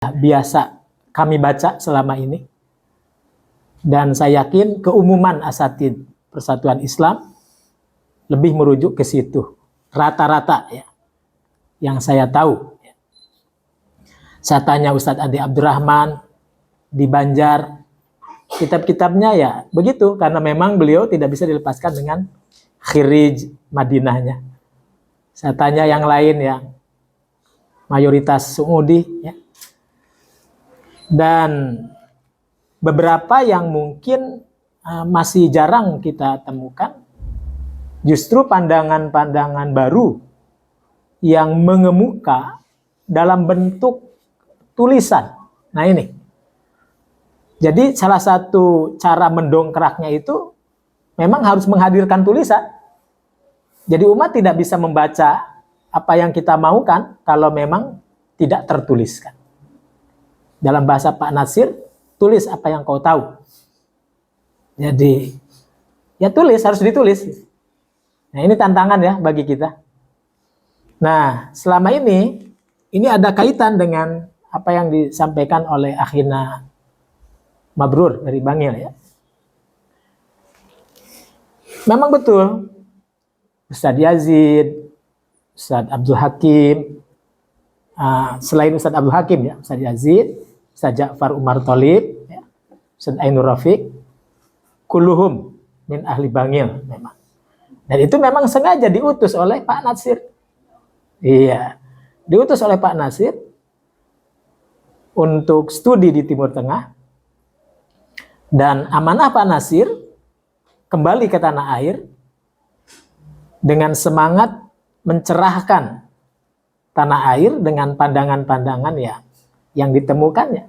biasa kami baca selama ini, dan saya yakin keumuman asatid Persatuan Islam lebih merujuk ke situ rata-rata ya, yang saya tahu. Saya tanya Ustadz Adi Abdurrahman di Banjar, kitab-kitabnya ya begitu, karena memang beliau tidak bisa dilepaskan dengan khirij Madinahnya. Saya tanya yang lain yang mayoritas Saudi ya, dan beberapa yang mungkin masih jarang kita temukan, justru pandangan-pandangan baru yang mengemuka dalam bentuk tulisan. Nah ini, jadi salah satu cara mendongkraknya itu memang harus menghadirkan tulisan. Jadi umat tidak bisa membaca apa yang kita maukan kalau memang tidak tertuliskan. Dalam bahasa Pak Nasir, tulis apa yang kau tahu. Jadi ya tulis, harus ditulis. Nah ini tantangan ya bagi kita. Nah selama ini ada kaitan dengan apa yang disampaikan oleh akhina Mabrur dari Bangil ya. Memang betul, Ustadz Yazid, Ustadz Abdul Hakim, selain Ustadz Abdul Hakim ya, Ustadz Yazid, Ustadz Ja'far Umar Tholib, ya, Ustadz Ainur Rafiq, kulluhum min ahli Bangil memang. Dan itu memang sengaja diutus oleh Pak Nasir. Iya, diutus oleh Pak Nasir untuk studi di Timur Tengah, dan amanah Pak Nasir kembali ke tanah air dengan semangat mencerahkan tanah air dengan pandangan-pandangan ya yang ditemukannya.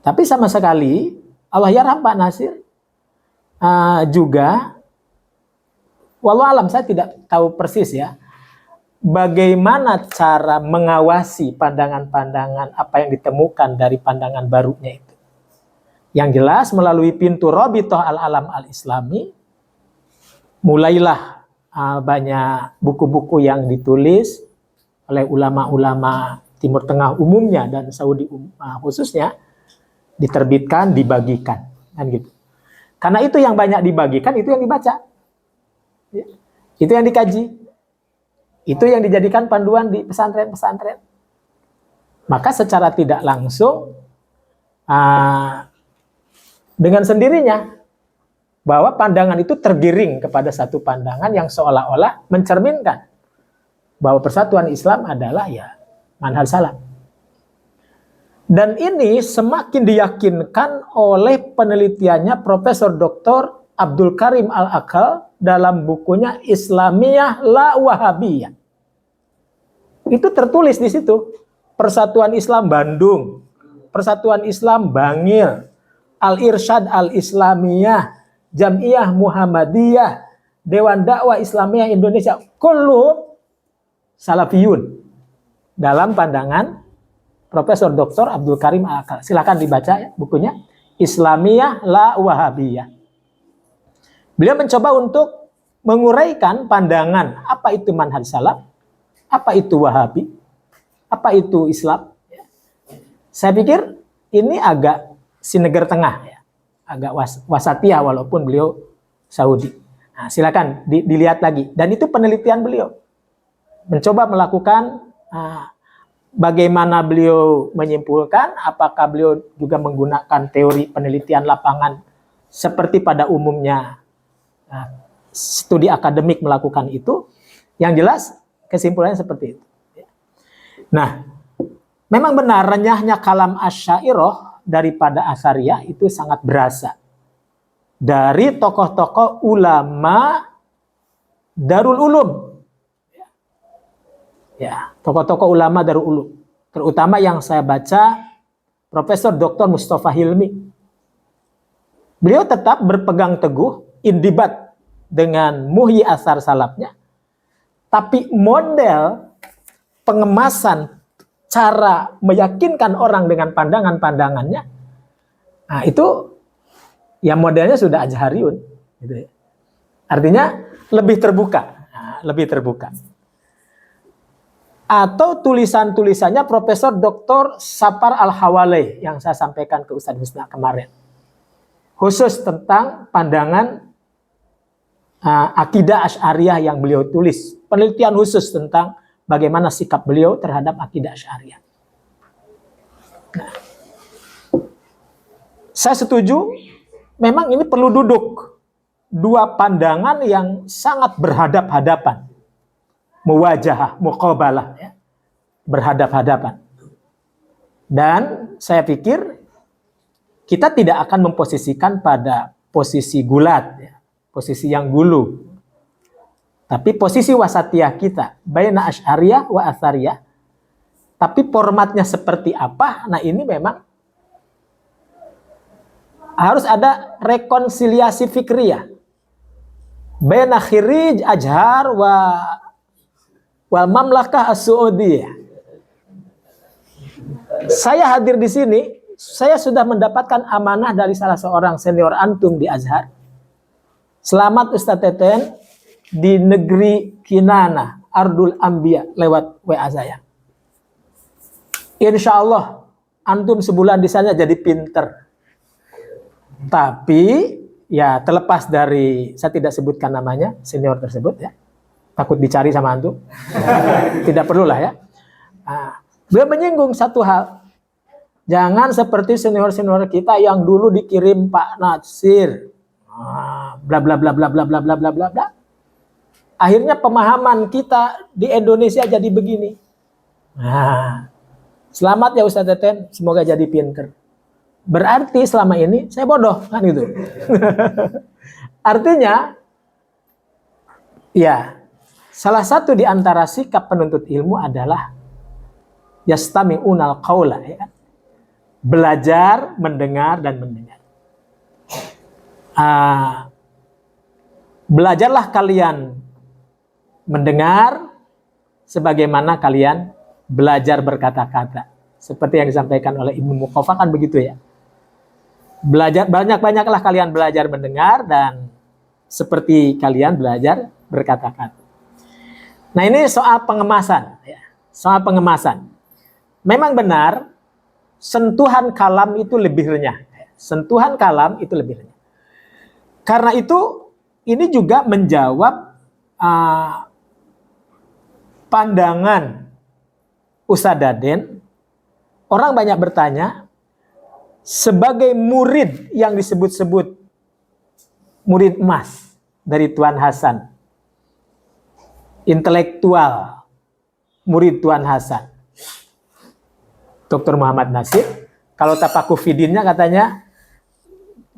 Tapi sama sekali Allahyarham Pak Nasir juga, walau alam saya tidak tahu persis ya, bagaimana cara mengawasi pandangan-pandangan apa yang ditemukan dari pandangan barunya itu. Yang jelas melalui pintu Rabithah Al-Alam Al-Islami, mulailah banyak buku-buku yang ditulis oleh ulama-ulama Timur Tengah umumnya dan Saudi khususnya, diterbitkan, dibagikan, kan gitu. Karena itu yang banyak dibagikan, itu yang dibaca, itu yang dikaji, itu yang dijadikan panduan di pesantren-pesantren. Maka secara tidak langsung dengan sendirinya bahwa pandangan itu tergiring kepada satu pandangan yang seolah-olah mencerminkan bahwa persatuan Islam adalah ya manhaj salaf. Dan ini semakin diyakinkan oleh penelitiannya Profesor Dr. Abdul Karim Al-Akal dalam bukunya Islamiyah La Wahabiyah. Itu tertulis di situ. Persatuan Islam Bandung, Persatuan Islam Bangil, Al-Irsyad Al-Islamiyah, Jam'iyah Muhammadiyah, Dewan Dakwah Islamiyah Indonesia, kullu salafiyun, dalam pandangan Profesor Dr. Abdul Karim Al-Akal. Silakan dibaca ya bukunya, Islamiyah La Wahabiyah. Beliau mencoba untuk menguraikan pandangan apa itu manhaj salaf, apa itu Wahabi, apa itu Islam. Saya pikir ini agak sineger tengah ya, agak wasatiyah walaupun beliau Saudi. Nah, silakan dilihat lagi, dan itu penelitian beliau. Mencoba melakukan bagaimana beliau menyimpulkan, apakah beliau juga menggunakan teori penelitian lapangan seperti pada umumnya studi akademik melakukan itu. Yang jelas kesimpulannya seperti itu. Nah, memang benar renyahnya kalam Asy'ariyah daripada Asariyah itu sangat berasa dari tokoh-tokoh ulama Darul Ulum. Ya, tokoh-tokoh ulama Darul Ulum, terutama yang saya baca Profesor Dr. Mustafa Hilmi. Beliau tetap berpegang teguh indibat dengan muhyi asar salafnya, tapi model pengemasan cara meyakinkan orang dengan pandangan-pandangannya, nah itu ya modelnya sudah Azhariyun, gitu ya. Artinya lebih terbuka, lebih terbuka. atau tulisan-tulisannya Profesor Dr. Sapar Al-Hawaleh yang saya sampaikan ke Ustadz Husna kemarin. Khusus tentang pandangan akidah Asy'ariyah yang beliau tulis. Penelitian khusus tentang bagaimana sikap beliau terhadap akidah Asy'ariyah. Nah, saya setuju, memang ini perlu duduk. Dua pandangan yang sangat berhadap-hadapan. Muwajahah, muqabalah, ya. Berhadap-hadapan. Dan saya pikir kita tidak akan memposisikan pada posisi gulat, ya. Posisi yang gulu. Tapi posisi wasatiyah kita, baina Asy'ariyah wa Atsariyah. Tapi formatnya seperti apa? Nah, ini memang harus ada rekonsiliasi fikriyah. Baina khirij Azhar wal Mamlakah As-Saudiyah. Saya hadir di sini, saya sudah mendapatkan amanah dari salah seorang senior antum di Azhar. Selamat Ustadz Teten di negeri Kinana, Ardul Anbiya, lewat WA saya. Insya Allah antum sebulan di sana jadi pinter. Tapi ya terlepas dari, saya tidak sebutkan namanya senior tersebut, ya. Takut dicari sama antum. Tidak perlulah, ya. Nah, beliau menyinggung satu hal. Jangan seperti senior-senior kita yang dulu dikirim Pak Natsir. Bla bla bla bla bla bla bla bla bla bla. Akhirnya pemahaman kita di Indonesia jadi begini. Nah, selamat ya Ustadz Teten, semoga jadi pinter. Berarti selama ini saya bodoh, kan gitu. Artinya, ya, salah satu di antara sikap penuntut ilmu adalah yastami'unal qaula, ya. Belajar, mendengar, dan mendengar. Belajarlah kalian mendengar sebagaimana kalian belajar berkata-kata. Seperti yang disampaikan oleh Ibnu Muqaffa, kan begitu, ya. Belajar, banyak-banyaklah kalian belajar mendengar dan seperti kalian belajar berkata-kata. Nah, ini soal pengemasan, ya. Soal pengemasan. Memang benar, sentuhan kalam itu lebih renyah. Sentuhan kalam itu lebih renyah. Karena itu, ini juga menjawab pandangan Ustadz Daden. Orang banyak bertanya, sebagai murid yang disebut-sebut murid emas dari Tuan Hasan, intelektual murid Tuan Hasan, Dr. Muhammad Nasir, kalau tapakufidinnya katanya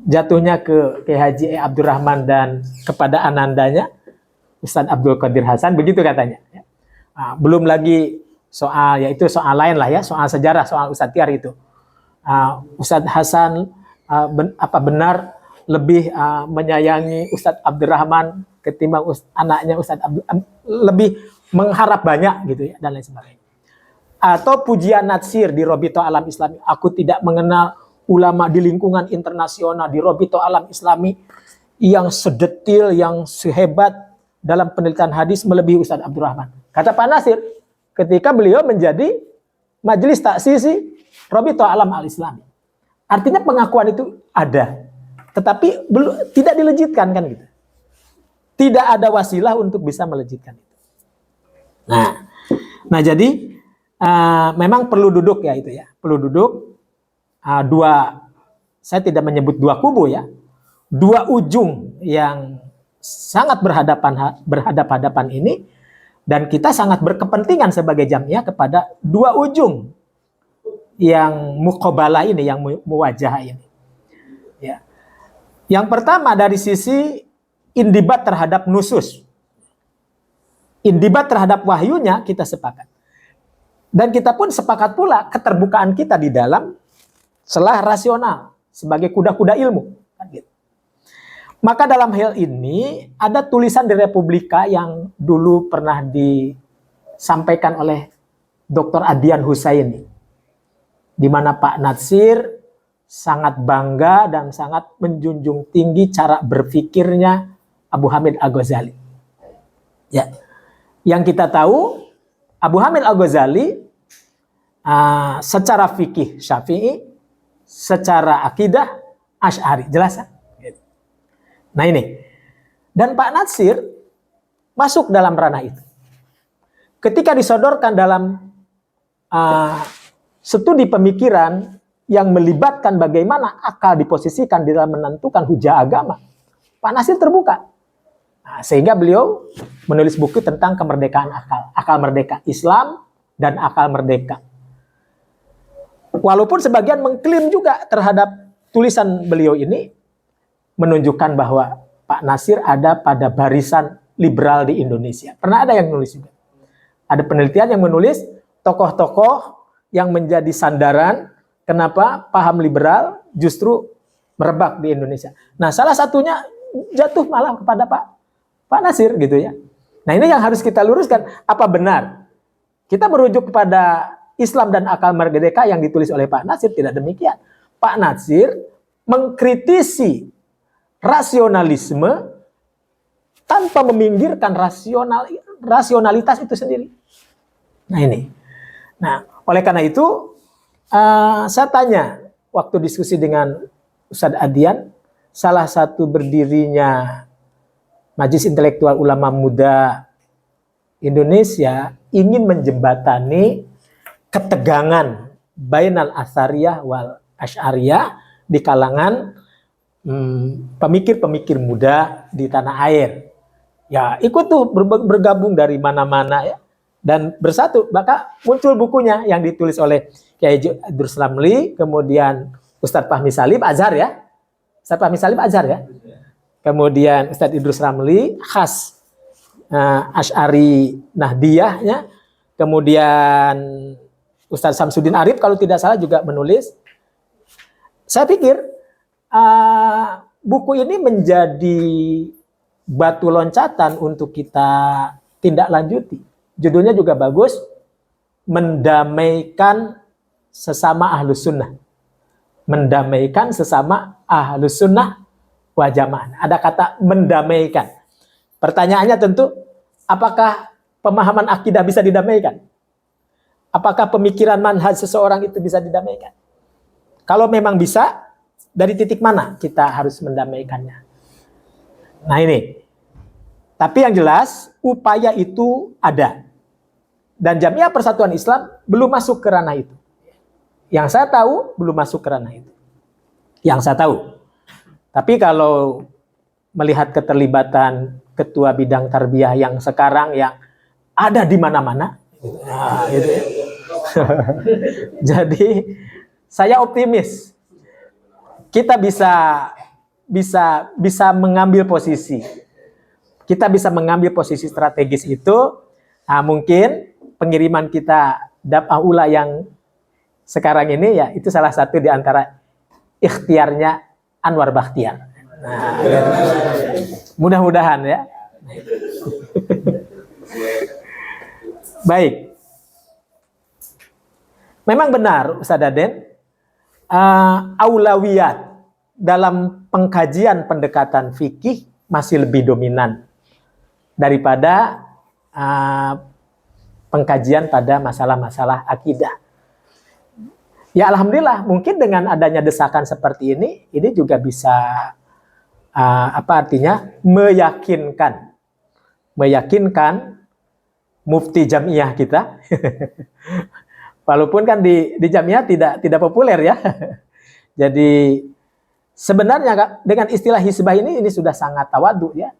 jatuhnya ke Haji Abdurrahman dan kepada anandanya Ustadz Abdul Qadir Hasan, begitu katanya. Belum lagi soal, yaitu soal lain lah, ya, soal sejarah, soal Ustadz Tiar itu. Ustadz Hasan benar lebih menyayangi Ustadz Abdurrahman ketimbang anaknya Ustadz lebih mengharap banyak gitu, ya, dan lain sebagainya. Atau pujian Natsir di Robito Alam Islami, aku tidak mengenal ulama di lingkungan internasional di Robito Alam Islami yang sedetil, yang sehebat dalam penelitian hadis melebihi Ustadz Abdurrahman. Kata Pak Nasir ketika beliau menjadi majelis taksisi Robito Alam Al-Islami. Artinya pengakuan itu ada, tetapi belum, tidak dilejitkan, kan gitu. Tidak ada wasilah untuk bisa melejitkan itu. Nah jadi memang perlu duduk, ya, itu, ya. Perlu duduk saya tidak menyebut dua kubu, ya. Dua ujung yang sangat berhadap-hadapan ini, dan kita sangat berkepentingan sebagai jamiah kepada dua ujung yang muqabalah ini, yang muwajah ini. Ya. Yang pertama dari sisi indibat terhadap nusus. Indibat terhadap wahyunya kita sepakat. Dan kita pun sepakat pula keterbukaan kita di dalam celah rasional sebagai kuda-kuda ilmu. Maka dalam hal ini ada tulisan di Republika yang dulu pernah disampaikan oleh Dr. Adian Husaini, di mana Pak Natsir sangat bangga dan sangat menjunjung tinggi cara berpikirnya Abu Hamid Al-Ghazali. Ya. Yang kita tahu, Abu Hamid Al-Ghazali secara fikih Syafi'i, secara akidah Asy'ari, jelas kan? Nah ini, dan Pak Natsir masuk dalam ranah itu. Ketika disodorkan dalam studi pemikiran yang melibatkan bagaimana akal diposisikan di dalam menentukan hujah agama, Pak Natsir terbuka. Nah, sehingga beliau menulis buku tentang kemerdekaan akal, akal merdeka Islam dan akal merdeka. Walaupun sebagian mengklaim juga terhadap tulisan beliau ini menunjukkan bahwa Pak Natsir ada pada barisan liberal di Indonesia. Pernah ada yang menulis juga. Ada penelitian yang menulis tokoh-tokoh yang menjadi sandaran kenapa paham liberal justru merebak di Indonesia. Nah, salah satunya jatuh malah kepada Pak Natsir gitu ya. Nah, ini yang harus kita luruskan. Apa benar kita merujuk kepada Islam dan akal merdeka yang ditulis oleh Pak Natsir? Tidak demikian. Pak Natsir mengkritisi rasionalisme tanpa meminggirkan rasionalitas itu sendiri. Nah ini. Nah, oleh karena itu saya tanya waktu diskusi dengan Ustadz Adian, salah satu berdirinya Majelis Intelektual Ulama Muda Indonesia ingin menjembatani ketegangan bainal asariyah wal asy'ariyah di kalangan pemikir-pemikir muda di tanah air. Ya, ikut tuh bergabung dari mana-mana ya. Dan bersatu, maka muncul bukunya yang ditulis oleh Kiai Idrus Ramli, kemudian Ustadz Fahmi Salim Azhar ya. Ustadz Fahmi Salim Azhar ya. Kemudian Ustadz Idrus Ramli khas Asy'ari Nahdiyah ya. Kemudian Ustadz Samsudin Arif kalau tidak salah juga menulis. Saya pikir buku ini menjadi batu loncatan untuk kita tindak lanjuti. Judulnya juga bagus, mendamaikan sesama ahlus sunnah. Mendamaikan sesama ahlus sunnah wal jamaah. Ada kata mendamaikan. Pertanyaannya tentu, apakah pemahaman akidah bisa didamaikan? Apakah pemikiran manhaj seseorang itu bisa didamaikan? Kalau memang bisa, dari titik mana kita harus mendamaikannya? Nah ini. Tapi yang jelas, upaya itu ada. Dan Jamiah Persatuan Islam belum masuk ke ranah itu. Yang saya tahu, belum masuk ke ranah itu. Yang saya tahu. Tapi kalau melihat keterlibatan ketua bidang tarbiyah yang sekarang yang ada di mana-mana, nah, gitu ya. Jadi saya optimis kita bisa mengambil posisi. Kita bisa mengambil posisi strategis itu. Nah, mungkin pengiriman kita Daf'ah Ula yang sekarang ini ya itu salah satu di antara ikhtiarnya Anwar Bakhtiar. Nah, mudah-mudahan ya. Baik. Memang benar Ustaz Daden, aulawiyat dalam pengkajian pendekatan fikih masih lebih dominan daripada pengkajian pada masalah-masalah akidah. Ya alhamdulillah, mungkin dengan adanya desakan seperti ini juga bisa meyakinkan mufti jamiah kita. Walaupun kan di jamiah tidak populer ya. Jadi sebenarnya dengan istilah hizbah ini sudah sangat tawadhu ya.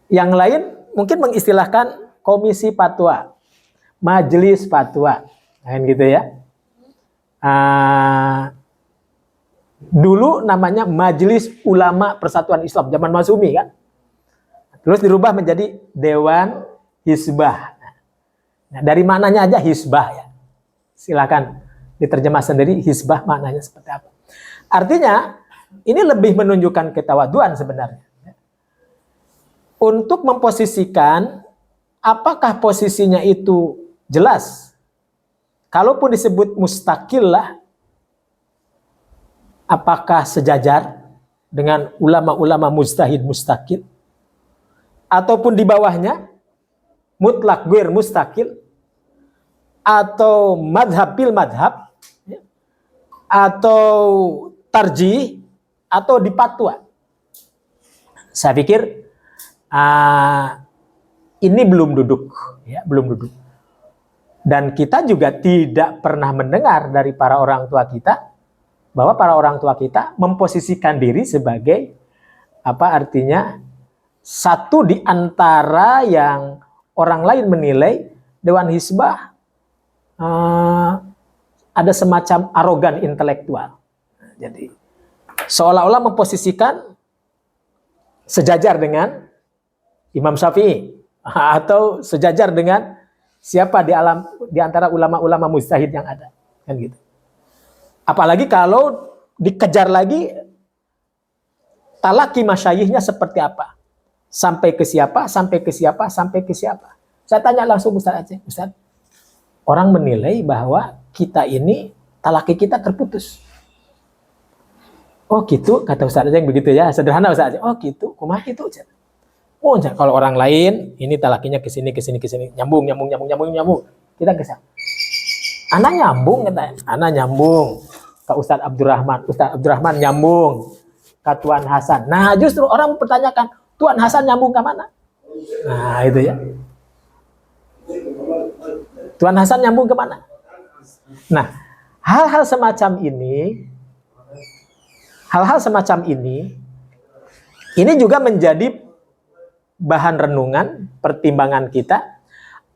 Yang lain mungkin mengistilahkan komisi fatwa, majelis fatwa, kan gitu ya. Dulu namanya Majelis Ulama Persatuan Islam zaman Masyumi kan. Terus dirubah menjadi Dewan Hizbah. Nah, dari maknanya aja hizbah ya. Silakan diterjemah sendiri hizbah maknanya seperti apa. Artinya ini lebih menunjukkan ketawaduan sebenarnya. Untuk memposisikan apakah posisinya itu jelas. Kalaupun disebut mustaqil lah, apakah sejajar dengan ulama-ulama mujtahid mustaqil? Ataupun di bawahnya, mutlak guir mustakil, atau madhab bil madhab, atau tarjih, atau di fatwa. Saya pikir ini belum duduk, ya, belum duduk. Dan kita juga tidak pernah mendengar dari para orang tua kita bahwa para orang tua kita memposisikan diri sebagai apa artinya satu di antara yang orang lain menilai Dewan Hizbah ada semacam arogan intelektual. Jadi seolah-olah memposisikan sejajar dengan Imam Syafi'i atau sejajar dengan siapa di antara ulama-ulama mujtahid yang ada, kan gitu. Apalagi kalau dikejar lagi talaki masyayikhnya seperti apa, sampai ke siapa, sampai ke siapa, sampai ke siapa. Saya tanya langsung Ustaz Aceh, Ustaz, orang menilai bahwa kita ini talaki kita terputus. Oh gitu, kata Ustaz Aceh begitu ya, sederhana Ustaz Aceh. Oh gitu, kumaha gitu. Oh, kalau orang lain ini talakinya ke sini, nyambung. Kita ke sana. Anak nyambung katanya. Anak nyambung ke Ustaz Abdurrahman. Ustaz Abdurrahman nyambung ke Tuan Hasan. Nah, justru orang mempertanyakan, Tuan Hasan nyambung ke mana? Nah, itu ya. Tuan Hasan nyambung ke mana? Nah, hal-hal semacam ini juga menjadi bahan renungan, pertimbangan kita,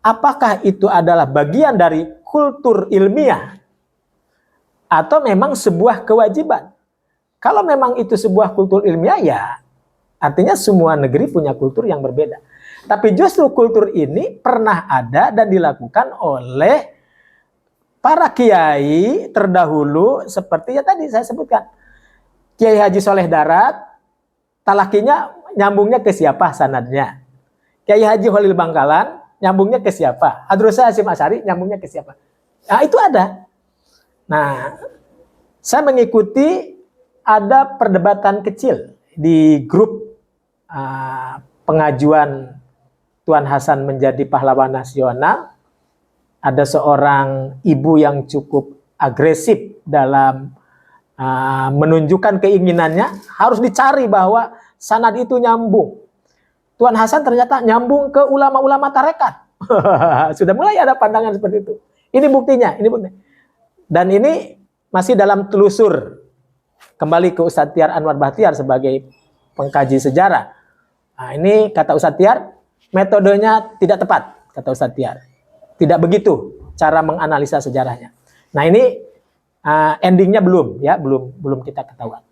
apakah itu adalah bagian dari kultur ilmiah atau memang sebuah kewajiban. Kalau memang itu sebuah kultur ilmiah, ya artinya semua negeri punya kultur yang berbeda. Tapi justru kultur ini pernah ada dan dilakukan oleh para kiai terdahulu seperti ya tadi saya sebutkan. Kiai Haji Soleh Darat, talakinya nyambungnya ke siapa sanadnya? Kiai Haji Holil Bangkalan nyambungnya ke siapa? Hadrosa Hasyim Asy'ari nyambungnya ke siapa? Nah, itu ada. Nah, saya mengikuti ada perdebatan kecil di grup pengajuan Tuan Hasan menjadi pahlawan nasional. Ada seorang ibu yang cukup agresif dalam menunjukkan keinginannya harus dicari bahwa sanad itu nyambung. Tuan Hasan ternyata nyambung ke ulama-ulama tarekat. Sudah mulai ada pandangan seperti itu. Ini buktinya, Dan ini masih dalam telusur. Kembali ke Ustadz Tiar Anwar Bahtiar sebagai pengkaji sejarah. Nah, ini kata Ustadz Tiar, metodenya tidak tepat, kata Ustadz Tiar. Tidak begitu cara menganalisa sejarahnya. Nah, ini endingnya belum kita ketahuan.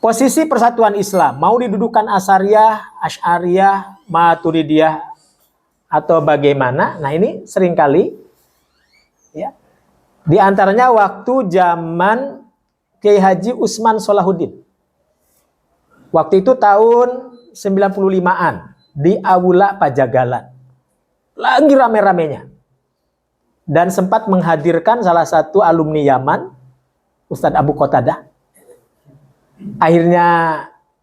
Posisi persatuan Islam mau didudukan Asariyah, Asy'ariyah, Maturidiyah atau bagaimana? Nah, ini seringkali ya. Di antaranya waktu zaman Kiai Haji Usman Salahuddin. Waktu itu tahun 95-an di Aula Pajagalan. Lagi rame-ramenya. Dan sempat menghadirkan salah satu alumni Yaman, Ustadz Abu Qatadah. Akhirnya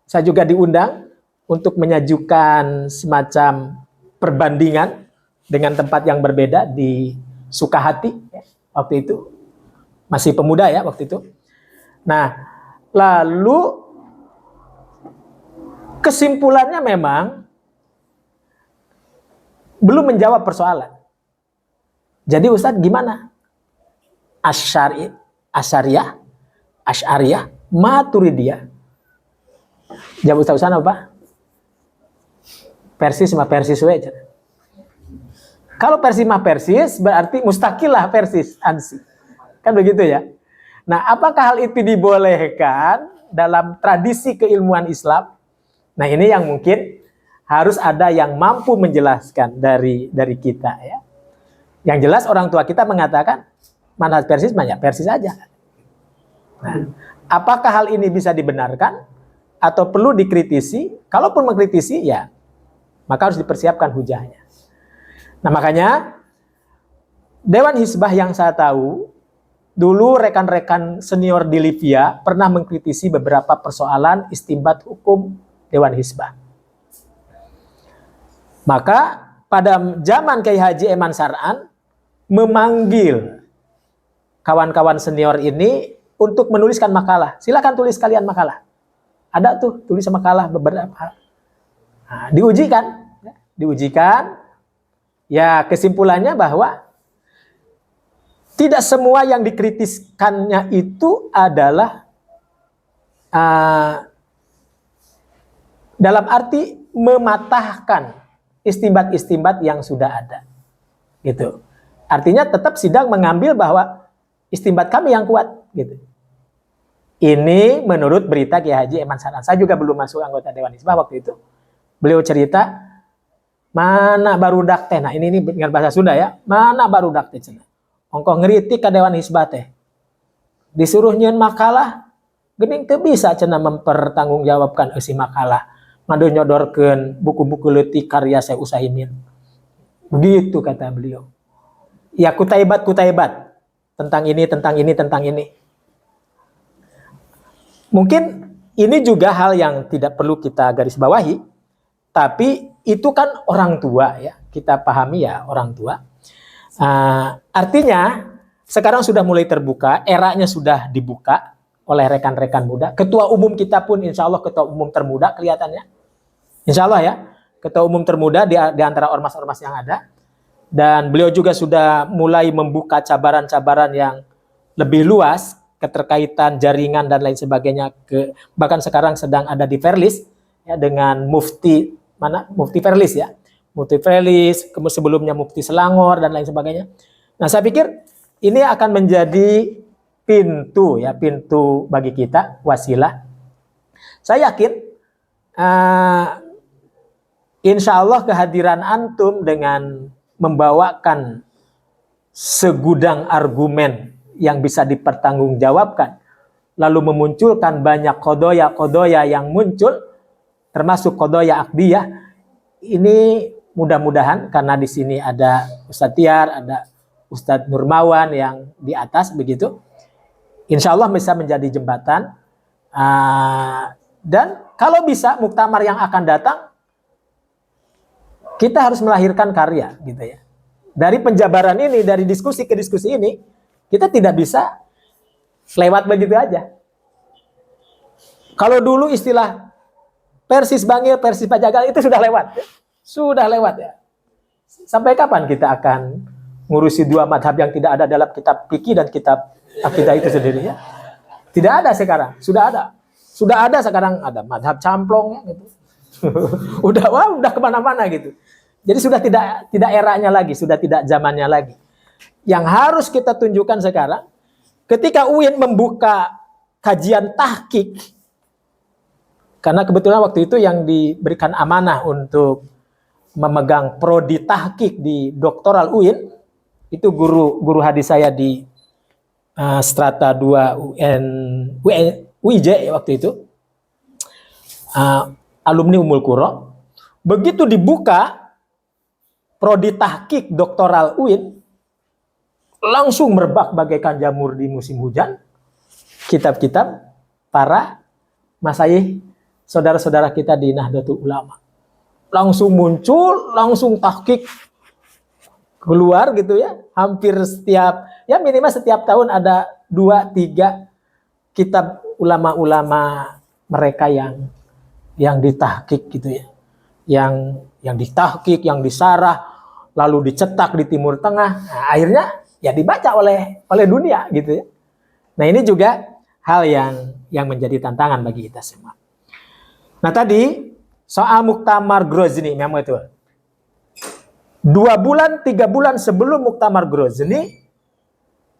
saya juga diundang untuk menyajukan semacam perbandingan dengan tempat yang berbeda di Sukahati waktu itu. Masih pemuda ya waktu itu. Nah, lalu kesimpulannya memang belum menjawab persoalan. Jadi Ustadz gimana? Asy'ariyah, Asy'ariyah, Maturidiyah. Jawab Ustadz apa? Persis mah persis we. Kalau persis mah persis berarti mustaqilah persis ansi. Kan begitu ya. Nah, apakah hal itu dibolehkan dalam tradisi keilmuan Islam? Nah, ini yang mungkin harus ada yang mampu menjelaskan dari kita ya. Yang jelas orang tua kita mengatakan manhaj persis banyak persis aja. Nah, apakah hal ini bisa dibenarkan atau perlu dikritisi? Kalaupun mengkritisi ya maka harus dipersiapkan hujahnya. Nah, makanya Dewan Hizbah yang saya tahu dulu rekan-rekan senior di Libya pernah mengkritisi beberapa persoalan istinbat hukum Dewan Hizbah. Maka pada zaman Kiai Haji Eman Sar'an memanggil kawan-kawan senior ini untuk menuliskan makalah. Silakan tulis kalian makalah. Ada tuh tulis makalah beberapa. Nah, diujikan. Ya kesimpulannya bahwa tidak semua yang dikritiskannya itu adalah dalam arti mematahkan istimbat-istimbat yang sudah ada. Gitu. Artinya tetap sidang mengambil bahwa istimbat kami yang kuat. Gitu. Ini menurut berita Kiai Haji Eman Sar'an. Saya juga belum masuk anggota Dewan Hizbah waktu itu. Beliau cerita, mana barudak teh. Nah ini dengan bahasa Sunda ya. Mana barudak teh cenah. Ongkoh ngeritik ke Dewan Hizbah teh. Disuruh nyeun makalah, geuning teu bisa cenah mempertanggungjawabkan isi makalah. Ngadu nyodorkeun buku-buku leutik karya Syekh Utsaimin. Begitu kata beliau. Ya kutaibat tentang ini. Mungkin ini juga hal yang tidak perlu kita garis bawahi, tapi itu kan orang tua ya, kita pahami ya orang tua. Artinya sekarang sudah mulai terbuka, eranya sudah dibuka oleh rekan-rekan muda. Ketua umum kita pun insya Allah ketua umum termuda kelihatannya. Insya Allah ya, ketua umum termuda di antara ormas-ormas yang ada. Dan beliau juga sudah mulai membuka cabaran-cabaran yang lebih luas, keterkaitan jaringan dan lain sebagainya. Bahkan sekarang sedang ada di Perlis ya, dengan Mufti Perlis ya. Mufti Perlis, kemudian sebelumnya Mufti Selangor dan lain sebagainya. Nah saya pikir ini akan menjadi pintu bagi kita, wasilah. Saya yakin insya Allah kehadiran antum dengan membawakan segudang argumen yang bisa dipertanggungjawabkan, lalu memunculkan banyak kodoya yang muncul, termasuk kodoya akdiyah, ini mudah-mudahan karena di sini ada Ustadz Tiar, ada Ustadz Nurmawan yang di atas begitu, insya Allah bisa menjadi jembatan. Dan kalau bisa muktamar yang akan datang, kita harus melahirkan karya gitu ya. Dari penjabaran ini, dari diskusi ke diskusi ini, kita tidak bisa lewat begitu aja. Kalau dulu istilah Persis Bangil, Persis Pajagal itu sudah lewat. Sudah lewat ya. Sampai kapan kita akan ngurusi dua madhab yang tidak ada dalam kitab fikih dan kitab akidah itu sendiri ya? Tidak ada sekarang, sudah ada. Sudah ada sekarang, ada madhab camplong gitu. udah kemana-mana gitu. Jadi sudah tidak eranya lagi, sudah tidak zamannya lagi. Yang harus kita tunjukkan sekarang, ketika UIN membuka kajian tahqiq, karena kebetulan waktu itu yang diberikan amanah untuk memegang prodi tahqiq di doktoral UIN, itu guru hadis saya di strata 2 UIJ waktu itu, alumni Ummul Qura. Begitu dibuka prodi tahqiq doktoral UIN, langsung merebak bagaikan jamur di musim hujan kitab-kitab para masyayikh saudara-saudara kita di Nahdlatul Ulama. Langsung muncul, langsung tahqiq keluar gitu ya. Hampir minimal setiap tahun ada 2-3 kitab ulama-ulama mereka yang ditahqiq gitu ya. Yang ditahqiq, yang disarah, lalu dicetak di Timur Tengah. Nah, akhirnya ya dibaca oleh dunia gitu ya. Nah, ini juga hal yang menjadi tantangan bagi kita semua. Nah, tadi soal Muktamar Grozni memang itu. 2-3 bulan sebelum Muktamar Grozni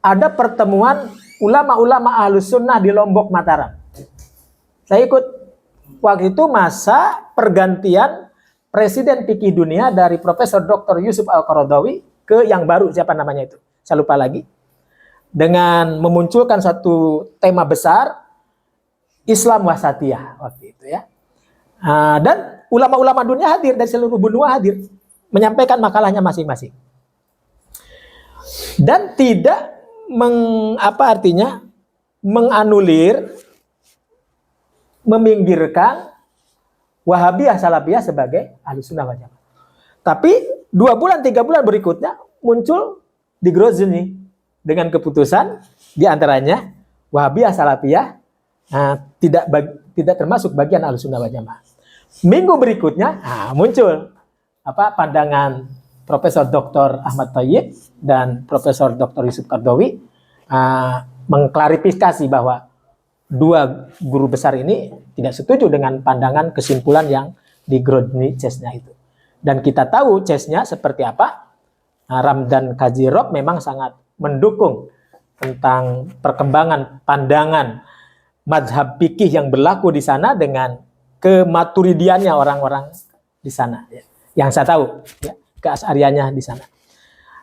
ada pertemuan ulama-ulama Ahlus Sunnah di Lombok, Mataram. Saya ikut waktu itu masa pergantian Presiden Fikih Dunia dari Profesor Dr. Yusuf Al-Qaradawi ke yang baru, siapa namanya itu? Saya lupa lagi. Dengan memunculkan satu tema besar, Islam Wasatiyah waktu itu ya. Dan ulama-ulama dunia hadir, dari seluruh benua hadir, menyampaikan makalahnya masing-masing. Dan tidak menganulir, meminggirkan Wahabiyah Salafiyah sebagai Ahlus Sunnah wal Jamaah. Tapi 2 bulan, 3 bulan berikutnya muncul di Grozny dengan keputusan diantaranya Wahabiyah Salafiyah tidak termasuk bagian Ahlussunnah wal Jamaah. Minggu berikutnya muncul pandangan Profesor Dr. Ahmad Thayyib dan Profesor Dr. Yusuf Qaradawi mengklarifikasi bahwa 2 guru besar ini tidak setuju dengan pandangan kesimpulan yang di Grozny CES-nya itu. Dan kita tahu CES-nya seperti apa. Ramdan Kadzirob memang sangat mendukung tentang perkembangan pandangan mazhab fikih yang berlaku di sana dengan kematuridiannya orang-orang di sana. Yang saya tahu, keasy'ariyahnya di sana.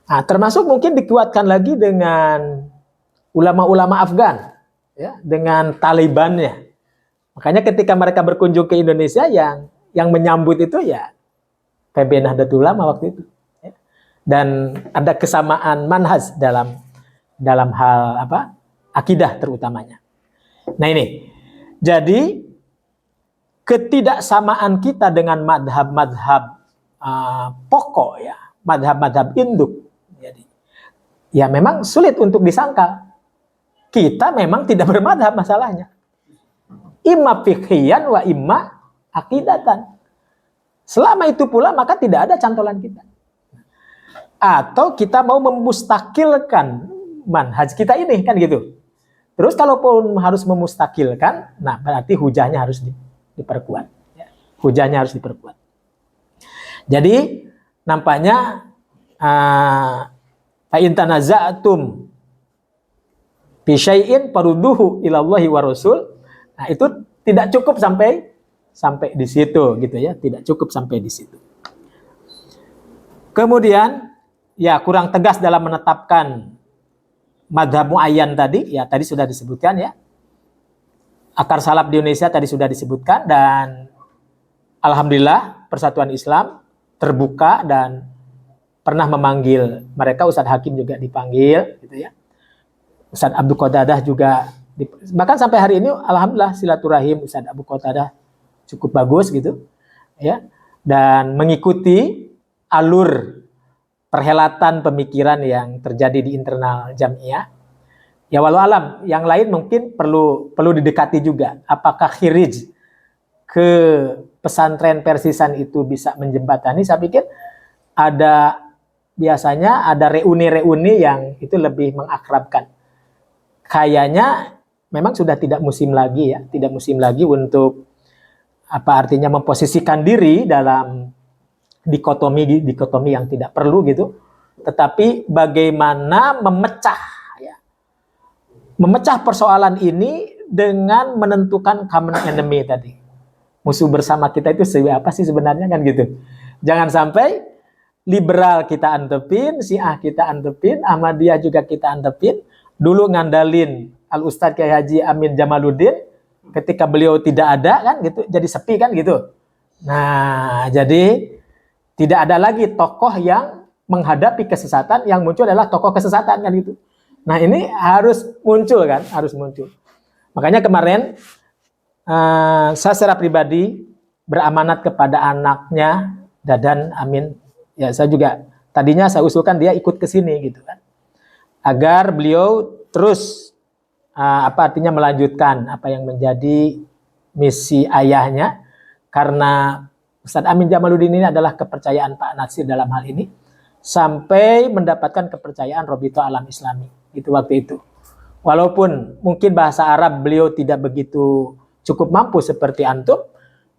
Termasuk mungkin dikuatkan lagi dengan ulama-ulama Afgan, dengan Talibannya. Makanya ketika mereka berkunjung ke Indonesia, yang menyambut itu PB Nahdlatul Ulama waktu itu. Dan ada kesamaan manhaj dalam hal akidah terutamanya. Nah ini, jadi ketidaksamaan kita dengan madhab-madhab pokok madhab-madhab induk. Jadi, memang sulit untuk disangkal. Kita memang tidak bermadhab masalahnya. Imma fikhiyan wa imma akidatan. Selama itu pula maka tidak ada cantolan kita. Atau kita mau memustakilkan manhaj kita ini kan gitu. Terus kalaupun harus memustakilkan, berarti hujahnya harus diperkuat. Hujahnya harus diperkuat. Jadi nampaknya fa in tanaza'tum fi syai'in farudduhu ilallahi wa rasul. Itu tidak cukup sampai di situ gitu ya, tidak cukup sampai di situ. Kemudian kurang tegas dalam menetapkan madhab muayyan tadi, tadi sudah disebutkan ya. Akar salaf di Indonesia tadi sudah disebutkan, dan alhamdulillah Persatuan Islam terbuka dan pernah memanggil mereka. Ustadz Hakim juga dipanggil gitu ya. Ustadz Abdul Qatadah juga bahkan sampai hari ini alhamdulillah silaturahim Ustadz Abdul Qatadah cukup bagus gitu ya, dan mengikuti alur perhelatan pemikiran yang terjadi di internal Jamiah. Ya walau alam, yang lain mungkin perlu didekati juga. Apakah khirij ke pesantren Persisan itu bisa menjembatani? Saya pikir biasanya ada reuni-reuni yang itu lebih mengakrabkan. Kayaknya memang sudah tidak musim lagi ya, tidak musim lagi untuk artinya memposisikan diri dalam dikotomi yang tidak perlu gitu, tetapi bagaimana memecah persoalan ini dengan menentukan common enemy tadi. Musuh bersama kita itu apa sih sebenarnya kan gitu. Jangan sampai liberal kita antepin, Syiah kita antepin, Ahmadiyah juga kita antepin. Dulu ngandalin Al Ustadz Kyai Haji Amin Jamaluddin, ketika beliau tidak ada kan gitu, jadi sepi kan gitu. Nah, jadi tidak ada lagi tokoh yang menghadapi kesesatan, yang muncul adalah tokoh kesesatan kan gitu. Nah ini harus muncul kan, harus muncul. Makanya kemarin saya secara pribadi beramanat kepada anaknya Dadan Amin. Ya saya juga tadinya saya usulkan dia ikut ke sini gitu kan, agar beliau terus artinya melanjutkan apa yang menjadi misi ayahnya, karena Ustadz Amin Jamaluddin ini adalah kepercayaan Pak Natsir dalam hal ini, sampai mendapatkan kepercayaan Robito Alam Islami itu waktu itu. Walaupun mungkin bahasa Arab beliau tidak begitu cukup mampu seperti antum,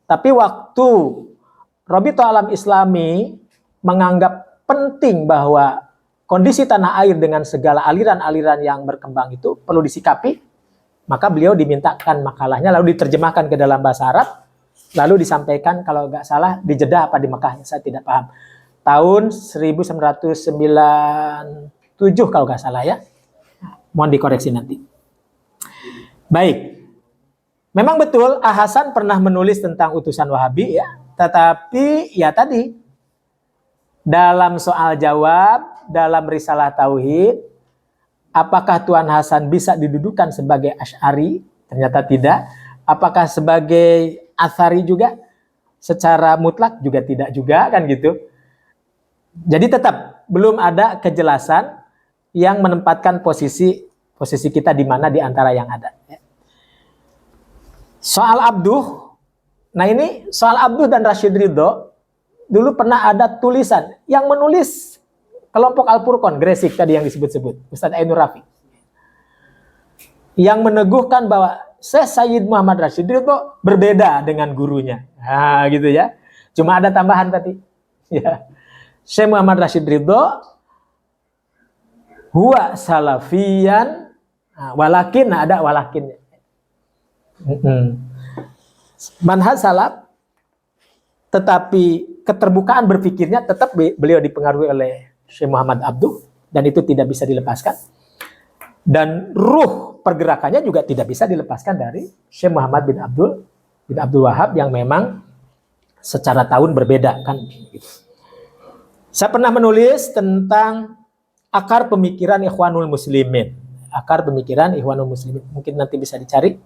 tapi waktu Robito Alam Islami menganggap penting bahwa kondisi tanah air dengan segala aliran-aliran yang berkembang itu perlu disikapi, maka beliau dimintakan makalahnya lalu diterjemahkan ke dalam bahasa Arab. Lalu disampaikan, kalau nggak salah di Jeddah apa di Mekah, saya tidak paham. Tahun 1997 kalau nggak salah ya. Mohon dikoreksi nanti. Baik. Memang betul Hasan pernah menulis tentang utusan Wahabi ya. Tetapi ya tadi, dalam soal jawab, dalam risalah Tauhid, apakah Tuan Hasan bisa didudukan sebagai Asy'ari? Ternyata tidak. Apakah sebagai Atsari juga? Secara mutlak juga tidak juga kan gitu. Jadi tetap belum ada kejelasan yang menempatkan posisi kita di mana di antara yang ada. Soal abduh, nah ini soal abduh dan Rashid Ridho, dulu pernah ada tulisan yang menulis kelompok Al-Furqan, Gresik tadi yang disebut-sebut, Ustadz Ainur Rafiq, yang meneguhkan bahwa Syekh Sayyid Muhammad Rashid Ridho berbeda dengan gurunya. Nah, gitu ya. Cuma ada tambahan tadi. Ya. Syekh Muhammad Rashid Ridho huwa salafiyan, walakin, ada walakinnya. Manhaj salaf, tetapi keterbukaan berpikirnya tetap beliau dipengaruhi oleh Syekh Muhammad Abduh, dan itu tidak bisa dilepaskan. Dan ruh pergerakannya juga tidak bisa dilepaskan dari Syekh Muhammad bin Abdul Wahab yang memang secara tahun berbeda kan. Saya pernah menulis tentang akar pemikiran Ikhwanul Muslimin. Akar pemikiran Ikhwanul Muslimin, mungkin nanti bisa dicari.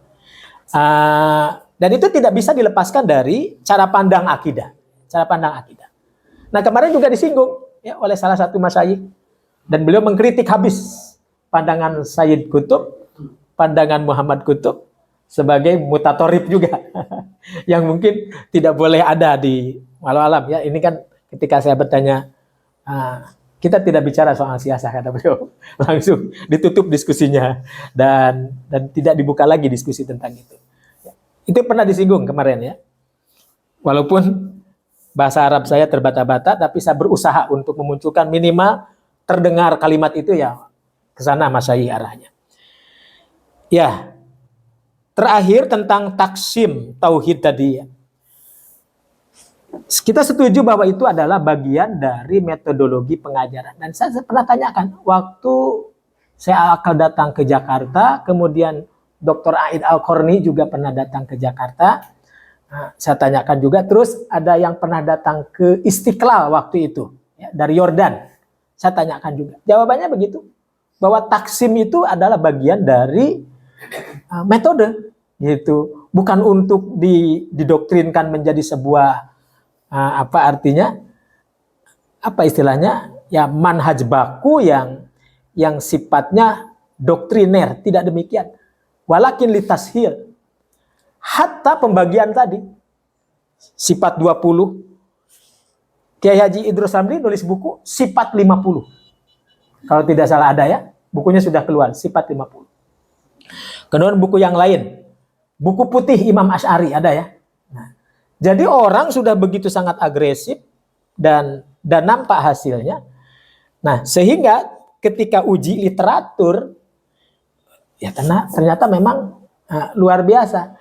Dan itu tidak bisa dilepaskan dari cara pandang akidah. Cara pandang akidah. Nah, kemarin juga disinggung ya oleh salah satu masyayikh, dan beliau mengkritik habis pandangan Sayyid Qutb, pandangan Muhammad Qutb sebagai mutatorib juga. Yang mungkin tidak boleh ada di walau alam ya. Ini kan ketika saya bertanya, kita tidak bicara soal siasah, kata beliau, langsung ditutup diskusinya dan tidak dibuka lagi diskusi tentang itu. Itu pernah disinggung kemarin ya. Walaupun bahasa Arab saya terbata-bata, tapi saya berusaha untuk memunculkan minimal terdengar kalimat itu ya ke sana masyayikh arahnya. Ya. Terakhir tentang taksim tauhid tadi ya. Kita setuju bahwa itu adalah bagian dari metodologi pengajaran. Dan saya pernah tanyakan, waktu saya akan datang ke Jakarta, kemudian Dr. Aid Al-Qarni juga pernah datang ke Jakarta. Nah, saya tanyakan juga, terus ada yang pernah datang ke Istiqlal waktu itu, ya, dari Yordan. Saya tanyakan juga. Jawabannya begitu, bahwa taksim itu adalah bagian dari metode, gitu. Bukan untuk didoktrinkan menjadi sebuah apa artinya, apa istilahnya, ya manhaj baku yang sifatnya doktriner, tidak demikian. Walakin litashil, hatta pembagian tadi sifat 20, Kiai Haji Idrus Ramli nulis buku sifat 50, kalau tidak salah ada ya, bukunya sudah keluar sifat 50. Kemudian buku yang lain, buku putih Imam Asy'ari ada ya. Nah, jadi orang sudah begitu sangat agresif dan nampak hasilnya. Nah, sehingga ketika uji literatur, ya ternyata memang luar biasa.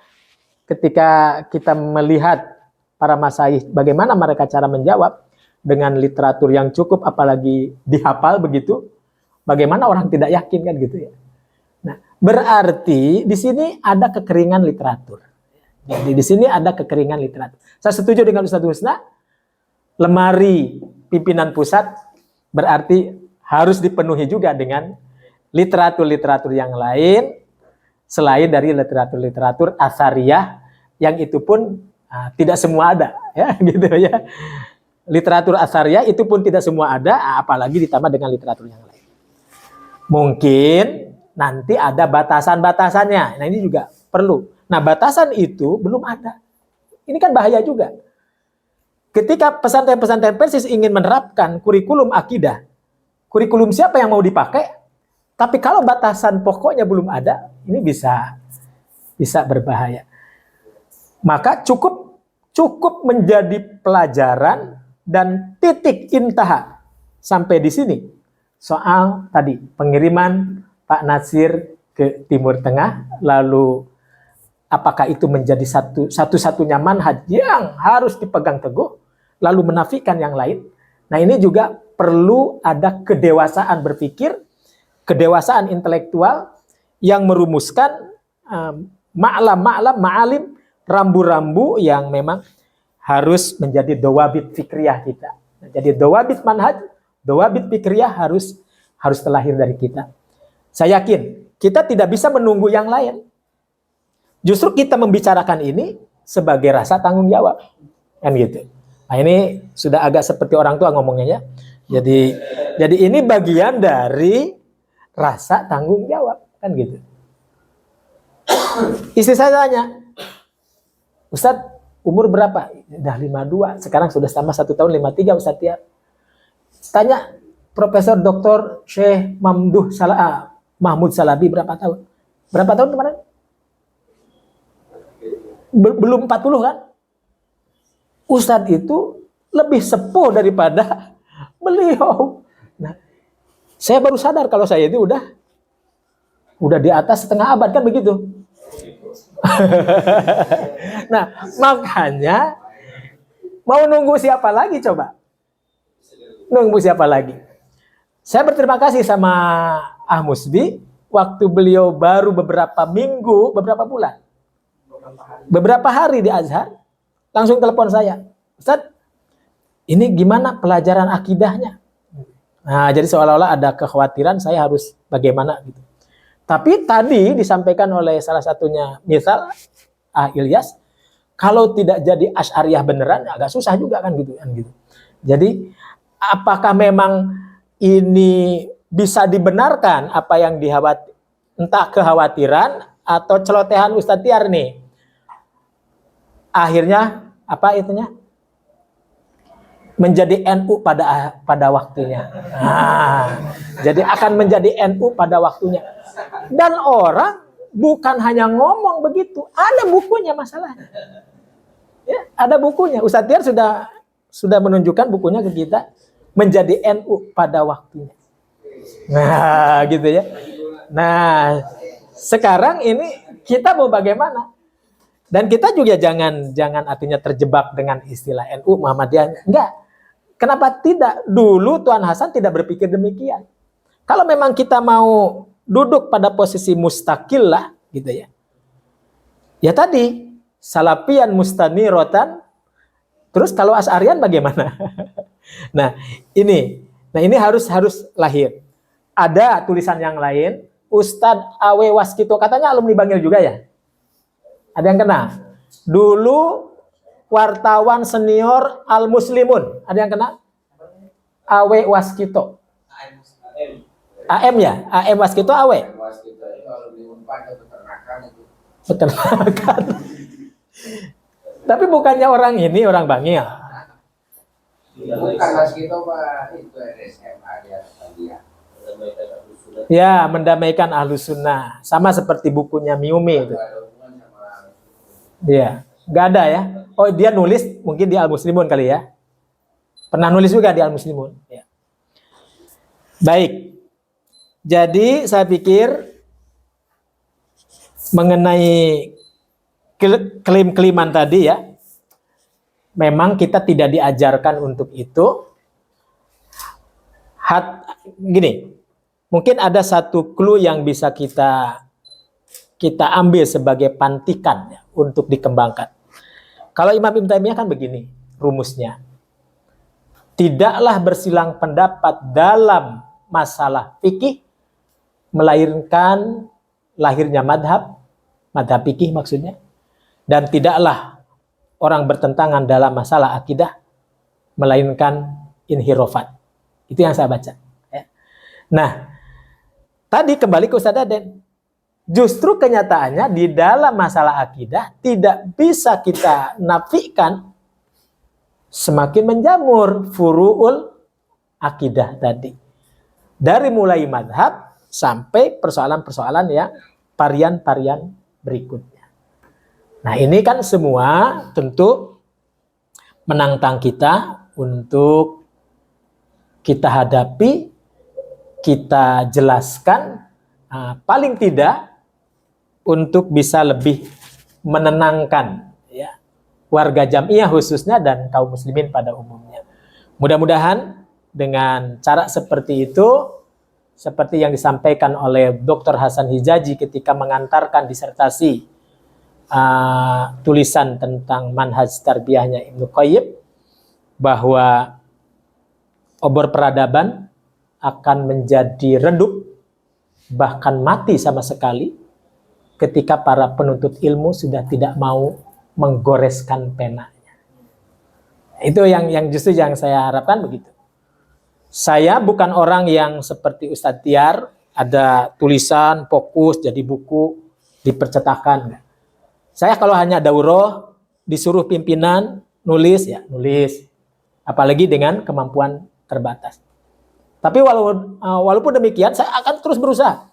Ketika kita melihat para masyayikh bagaimana mereka cara menjawab dengan literatur yang cukup, apalagi dihafal begitu, bagaimana orang tidak yakin kan gitu ya. Nah, berarti di sini ada kekeringan literatur. Jadi di sini ada kekeringan literatur. Saya setuju dengan Ustadz Husna, lemari pimpinan pusat berarti harus dipenuhi juga dengan literatur-literatur yang lain selain dari literatur-literatur asariyah, yang itu pun tidak semua ada ya gitu ya. Literatur asariyah itu pun tidak semua ada, apalagi ditambah dengan literatur yang lain. Mungkin nanti ada batasan-batasannya. Nah, ini juga perlu. Nah, batasan itu belum ada. Ini kan bahaya juga. Ketika pesantren-pesantren persis ingin menerapkan kurikulum akidah, kurikulum siapa yang mau dipakai? Tapi kalau batasan pokoknya belum ada, ini bisa berbahaya. Maka cukup menjadi pelajaran dan titik intaha sampai di sini soal tadi pengiriman Pak Natsir ke Timur Tengah, lalu apakah itu menjadi satu-satunya manhaj yang harus dipegang teguh, lalu menafikan yang lain. Nah, ini juga perlu ada kedewasaan berpikir, kedewasaan intelektual yang merumuskan ma'alim, rambu-rambu yang memang harus menjadi dawabit fikriyah kita. Jadi dawabit manhaj, dawabit fikriyah harus terlahir dari kita. Saya yakin kita tidak bisa menunggu yang lain. Justru kita membicarakan ini sebagai rasa tanggung jawab, kan gitu. Nah, ini sudah agak seperti orang tua ngomongnya ya. Jadi ini bagian dari rasa tanggung jawab, kan gitu. Istri saya tanya, Ustadz umur berapa? Udah 52, sekarang sudah tambah 1 tahun 53 Ustadz ya. Tanya Profesor Dr. Syekh Mahmud Salabi berapa tahun? Berapa tahun kemarin? Belum 40 kan? Ustadz itu lebih sepuh daripada beliau. Nah, saya baru sadar kalau saya itu udah di atas setengah abad, kan begitu. Nah, makanya mau nunggu siapa lagi coba? Nunggu siapa lagi? Saya berterima kasih sama Ah Musbi, waktu beliau baru beberapa minggu, beberapa bulan, beberapa hari di Azhar, langsung telepon saya, Ustadz, ini gimana pelajaran akidahnya? Nah, jadi seolah-olah ada kekhawatiran saya harus bagaimana gitu. Tapi tadi disampaikan oleh salah satunya, misal Ilyas, kalau tidak jadi Asy'ariyah beneran agak susah juga kan gitu. Jadi apakah memang ini bisa dibenarkan apa yang entah kekhawatiran atau celotehan Ustadz Tiar nih? Akhirnya apa itunya? Menjadi NU pada waktunya. Nah, jadi akan menjadi NU pada waktunya. Dan orang bukan hanya ngomong begitu, ada bukunya masalahnya. Ya, ada bukunya. Ustadz Tiar sudah menunjukkan bukunya ke kita, menjadi NU pada waktunya. Nah, gitu ya. Nah, sekarang ini kita mau bagaimana? Dan kita juga jangan artinya terjebak dengan istilah NU Muhammadiyah. Enggak. Kenapa tidak? Dulu Tuan Hasan tidak berpikir demikian. Kalau memang kita mau duduk pada posisi mustakil lah, gitu ya. Ya tadi, salafian mustanirotan. Terus kalau Asy'ariyan bagaimana? Nah ini harus lahir. Ada tulisan yang lain, Ustadz Awe Waskito, katanya alumni Bangil juga ya? Ada yang kenal? Dulu wartawan senior Al Muslimun. Ada yang kenal? Awe Waskito. AM ya? AM Waskito Awe. Peternakan. Tapi bukannya orang ini, orang Bangil. Bukan Waskito Pak, itu SMA dia. Ya, mendamaikan Ahlus Sunnah. Sama seperti bukunya Miumi itu. Iya, nggak ada ya. Oh, dia nulis mungkin di Al Muslimun kali ya. Pernah nulis juga di Al Muslimun. Ya. Baik. Jadi saya pikir mengenai klaim-klaiman tadi ya, memang kita tidak diajarkan untuk itu. Gini, mungkin ada satu clue yang bisa kita ambil sebagai pantikan ya, untuk dikembangkan. Kalau Imam Ibn Taimiyah kan begini rumusnya. Tidaklah bersilang pendapat dalam masalah fikih melahirkan lahirnya madhab fikih maksudnya. Dan tidaklah orang bertentangan dalam masalah akidah melainkan inhirofat. Itu yang saya baca. Nah, tadi kembali ke Ustadz Aden. Justru kenyataannya di dalam masalah akidah tidak bisa kita nafikan, semakin menjamur furu'ul akidah tadi. Dari mulai madhab sampai persoalan-persoalan yang varian-varian berikutnya. Nah, ini kan semua tentu menantang kita untuk kita hadapi, kita jelaskan, paling tidak untuk bisa lebih menenangkan ya, warga Jamiah khususnya dan kaum muslimin pada umumnya. Mudah-mudahan dengan cara seperti itu, seperti yang disampaikan oleh Dr. Hasan Hijazi ketika mengantarkan disertasi tulisan tentang manhaj tarbiyahnya Ibnu Qayyim, bahwa obor peradaban akan menjadi redup, bahkan mati sama sekali ketika para penuntut ilmu sudah tidak mau menggoreskan penanya. Itu yang justru yang saya harapkan begitu. Saya bukan orang yang seperti Ustadz Tiar, ada tulisan, fokus, jadi buku, dipercetakan. Saya kalau hanya daurah, disuruh pimpinan, nulis, ya nulis. Apalagi dengan kemampuan terbatas. Tapi walaupun demikian, saya akan terus berusaha.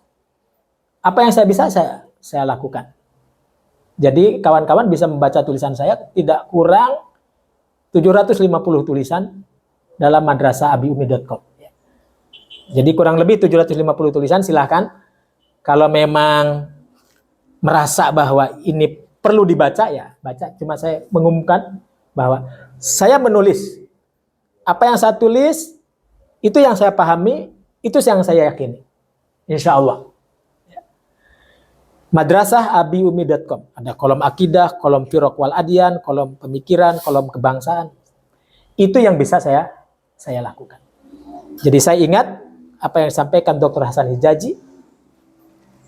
Apa yang saya bisa, saya lakukan. Jadi kawan-kawan bisa membaca tulisan saya tidak kurang 750 tulisan dalam madrasahabiumi.com. Jadi kurang lebih 750 tulisan, silahkan. Kalau memang merasa bahwa ini perlu dibaca, ya baca. Cuma saya mengumumkan bahwa saya menulis. Apa yang saya tulis, itu yang saya pahami, itu yang saya yakini. Insya Allah. Madrasahabiumi.com. Ada kolom akidah, kolom firaq wal adyan, kolom pemikiran, kolom kebangsaan. Itu yang bisa saya lakukan. Jadi saya ingat apa yang disampaikan Dr. Hasan Hijazi,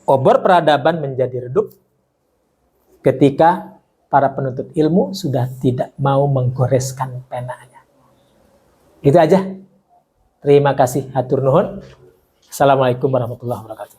obor peradaban menjadi redup ketika para penuntut ilmu sudah tidak mau menggoreskan penanya. Itu aja. Terima kasih. Hatur nuhun. Assalamualaikum warahmatullahi wabarakatuh.